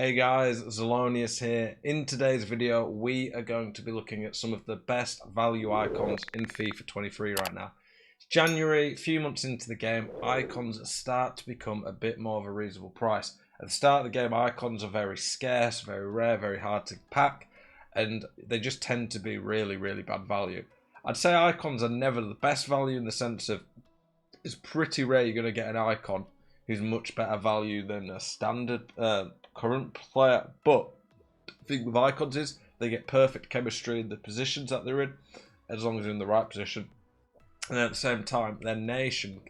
Hey guys, Zelonius here. In today's video, we are going to be looking at some of the best value icons in FIFA 23 right now. It's January, a few months into the game, icons start to become a bit more of a reasonable price. At the start of the game, icons are very scarce, very rare, very hard to pack, and they just tend to be really, really bad value. I'd say icons are never the best value in the sense of it's pretty rare you're going to get an icon who's much better value than a standard current player. But the thing with icons is they get perfect chemistry in the positions that they're in, as long as they're in the right position. And at the same time, their nation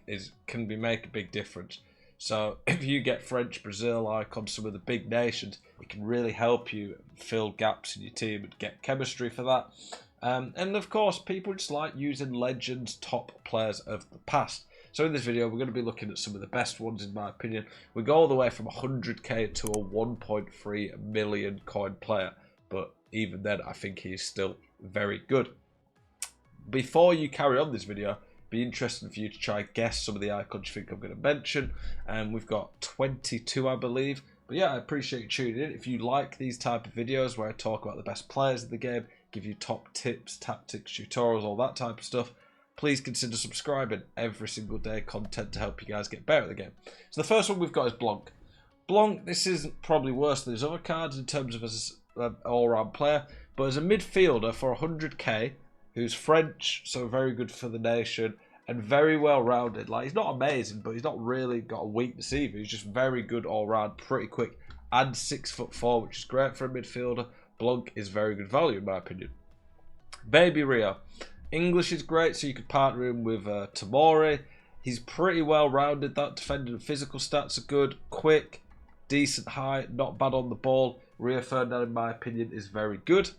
can make a big difference. So if you get French, Brazil icons, some of the big nations, it can really help you fill gaps in your team and get chemistry for that. And of course, people just like using legends, top players of the past. So in this video, we're going to be looking at some of the best ones, in my opinion. We go all the way from 100k to a 1.3 million coin player. But even then, I think he's still very good. Before you carry on this video, be interested for you to try and guess some of the icons you think I'm going to mention. And we've got 22, I believe. But yeah, I appreciate you tuning in. If you like these type of videos where I talk about the best players in the game, give you top tips, tactics, tutorials, all that type of stuff, please consider subscribing. Every single day content to help you guys get better at the game. So the first one we've got is Blanc. Blanc, this isn't probably worse than his other cards in terms of as an all-round player, but as a midfielder for 100k, who's French, so very good for the nation, and very well-rounded. Like, he's not amazing, but he's not really got a weakness either. He's just very good all-round, pretty quick, and 6'4", which is great for a midfielder. Blanc is very good value, in my opinion. Baby Rio. English is great, so you could partner him with Tamori. He's pretty well-rounded. That defending and physical stats are good. Quick, decent height, not bad on the ball. Rio Ferdinand, in my opinion, is very good.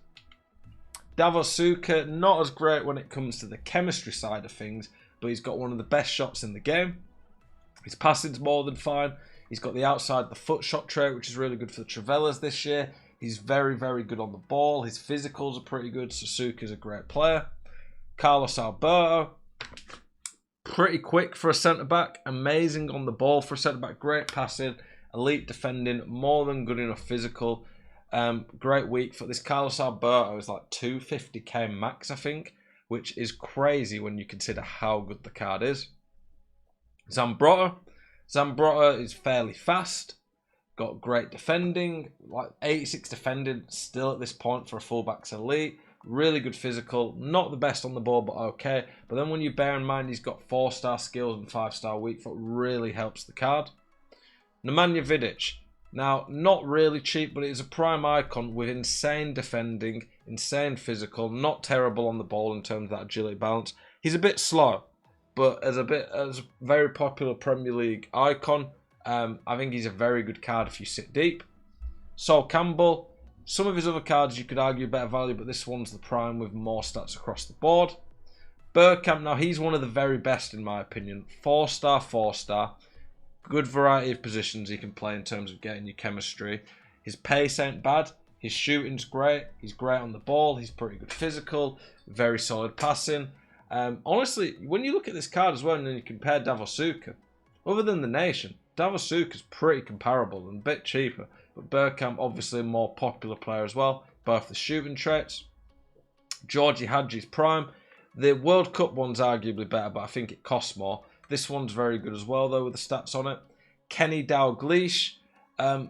Davosuka, not as great when it comes to the chemistry side of things, but he's got one of the best shots in the game. His passing's more than fine. He's got the outside the foot shot trait, which is really good for the Travellas this year. He's very, very good on the ball. His physicals are pretty good. Suzuka's a great player. Carlos Alberto, pretty quick for a centre-back. Amazing on the ball for a centre-back. Great passing. Elite defending. More than good enough physical. Great weak foot. This Carlos Alberto is like 250k max, I think, which is crazy when you consider how good the card is. Zambrotta. Zambrotta is fairly fast. Got great defending, like 86 defending still at this point for a fullback's elite. Really good physical, not the best on the ball, but okay. But then when you bear in mind he's got 4-star skills and 5-star weak foot, really helps the card. Nemanja Vidic. Now, not really cheap, but it is a prime icon with insane defending, insane physical, not terrible on the ball in terms of that agility balance. He's a bit slow, but as a very popular Premier League icon, I think he's a very good card if you sit deep. Sol Campbell. Some of his other cards you could argue better value, but this one's the prime with more stats across the board. Bergkamp, now he's one of the very best in my opinion. 4-star, 4-star. Good variety of positions he can play in terms of getting your chemistry. His pace ain't bad. His shooting's great. He's great on the ball. He's pretty good physical. Very solid passing. Honestly, when you look at this card as well and then you compare Davosuka, other than the nation, Davosuka's pretty comparable and a bit cheaper. But Bergkamp, obviously a more popular player as well. Both the shooting traits. Georgie Hadji's prime. The World Cup one's arguably better, but I think it costs more. This one's very good as well, though, with the stats on it. Kenny Dalglish.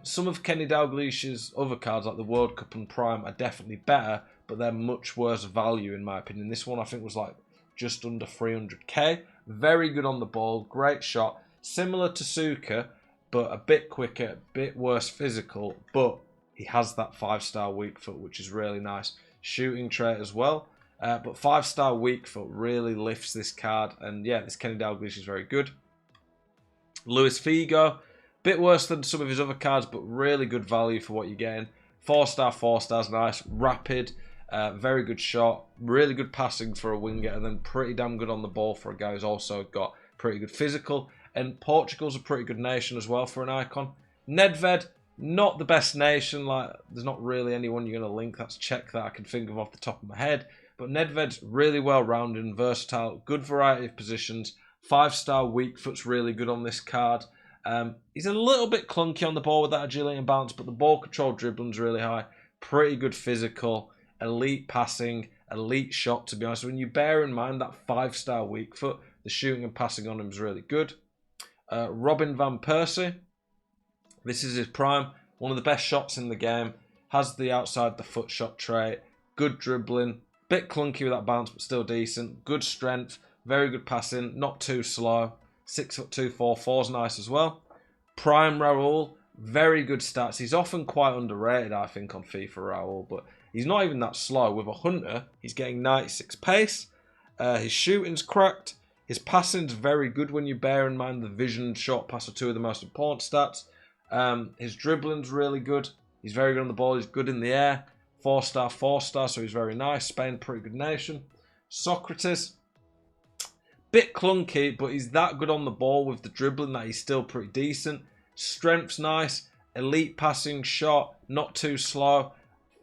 Some of Kenny Dalglish's other cards, like the World Cup and Prime, are definitely better, but they're much worse value, in my opinion. This one, I think, was like just under 300k. Very good on the ball. Great shot. Similar to Suka, but a bit quicker, a bit worse physical, but he has that 5-star weak foot, which is really nice. Shooting trait as well, but 5-star weak foot really lifts this card, and yeah, this Kenny Dalglish is very good. Luis Figo, bit worse than some of his other cards, but really good value for what you're getting. 4-star, 4-star's nice, rapid, very good shot, really good passing for a winger, and then pretty damn good on the ball for a guy who's also got pretty good physical. And Portugal's a pretty good nation as well for an icon. Nedved, not the best nation. Like, there's not really anyone you're going to link that's Czech that I can think of off the top of my head. But Nedved's really well-rounded and versatile. Good variety of positions. 5-star weak foot's really good on this card. He's a little bit clunky on the ball with that agility and balance, but the ball control dribbling's really high. Pretty good physical, elite passing, elite shot, to be honest. When you bear in mind that 5-star weak foot, the shooting and passing on him is really good. Robin Van Persie. This is his prime. One of the best shots in the game. Has the outside the foot shot trait. Good dribbling. Bit clunky with that bounce, but still decent. Good strength. Very good passing. Not too slow. 6'2", 4'4" is nice as well. Prime Raul. Very good stats. He's often quite underrated, I think, on FIFA Raul, but he's not even that slow. With a Hunter, he's getting 96 pace. His shooting's cracked. His passing's very good when you bear in mind the vision, short pass are two of the most important stats. His dribbling's really good. He's very good on the ball. He's good in the air. 4-star, 4-star, so he's very nice. Spain, pretty good nation. Socrates, bit clunky, but he's that good on the ball with the dribbling that he's still pretty decent. Strength's nice. Elite passing shot, not too slow.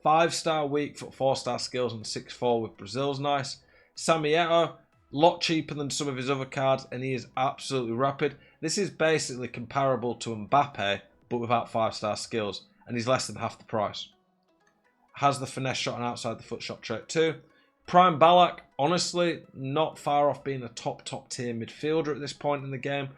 5-star weak foot, 4-star skills, and 6'4" with Brazil's nice. Samieto, lot cheaper than some of his other cards, and he is absolutely rapid. This is basically comparable to Mbappe, but without 5-star skills, and he's less than half the price. Has the finesse shot and outside the foot shot trait too. Prime Ballack, honestly, not far off being a top tier midfielder at this point in the game.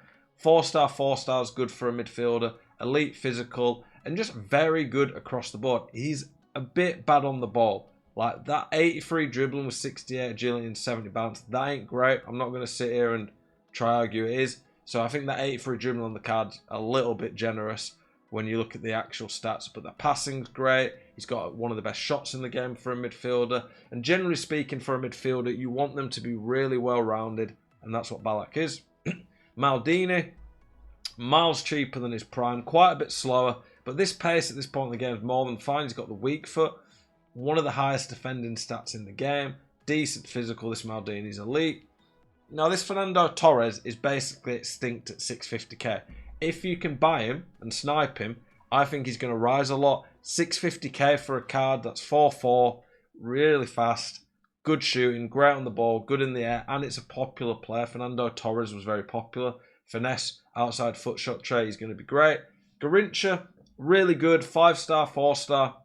4-star, 4-star is good for a midfielder. Elite physical, and just very good across the board. He's a bit bad on the ball. Like, that 83 dribbling with 68 agility and 70 balance, that ain't great. I'm not going to sit here and try argue it is. So I think that 83 dribbling on the card's a little bit generous when you look at the actual stats. But the passing's great. He's got one of the best shots in the game for a midfielder. And generally speaking, for a midfielder, you want them to be really well-rounded. And that's what Ballack is. Maldini, miles cheaper than his prime. Quite a bit slower. But this pace at this point in the game is more than fine. He's got the weak foot. One of the highest defending stats in the game. Decent physical. This Maldini's elite. Now, this Fernando Torres is basically extinct at 650k. If you can buy him and snipe him, I think he's going to rise a lot. 650k for a card that's 4'4", really fast, good shooting, great on the ball, good in the air, and it's a popular player. Fernando Torres was very popular. Finesse, outside foot shot trait, he's going to be great. Garrincha, really good, 5-star, 4-star.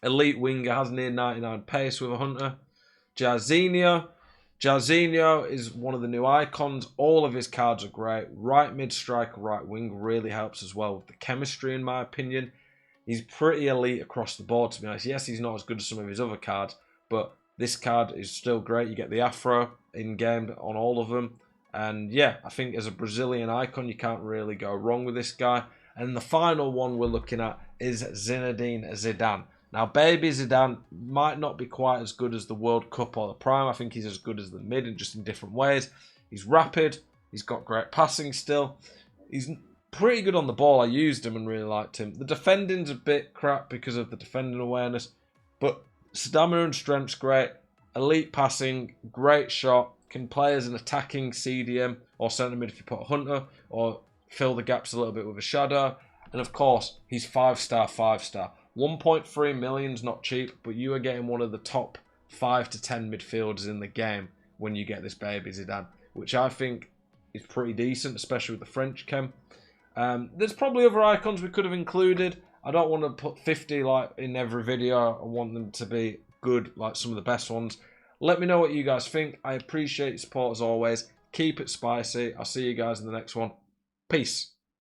Elite winger, has near 99 pace with a Hunter. Jairzinho is one of the new icons. All of his cards are great. Right mid-striker, right wing really helps as well with the chemistry, in my opinion. He's pretty elite across the board, to be honest. Yes, he's not as good as some of his other cards, but this card is still great. You get the afro in-game on all of them. And yeah, I think as a Brazilian icon, you can't really go wrong with this guy. And the final one we're looking at is Zinedine Zidane. Now, baby Zidane might not be quite as good as the World Cup or the Prime. I think he's as good as the mid, and just in different ways. He's rapid. He's got great passing still. He's pretty good on the ball. I used him and really liked him. The defending's a bit crap because of the defending awareness, but stamina and strength's great. Elite passing, great shot. Can play as an attacking CDM or centre mid if you put a Hunter, or fill the gaps a little bit with a Shadow. And of course, he's 5-star, 5-star. 1.3 million's not cheap, but you are getting one of the top 5 to 10 midfielders in the game when you get this baby Zidane, which I think is pretty decent, especially with the French chem. There's probably other icons we could have included. I don't want to put 50 like in every video. I want them to be good, like some of the best ones. Let me know what you guys think. I appreciate your support as always. Keep it spicy. I'll see you guys in the next one. Peace.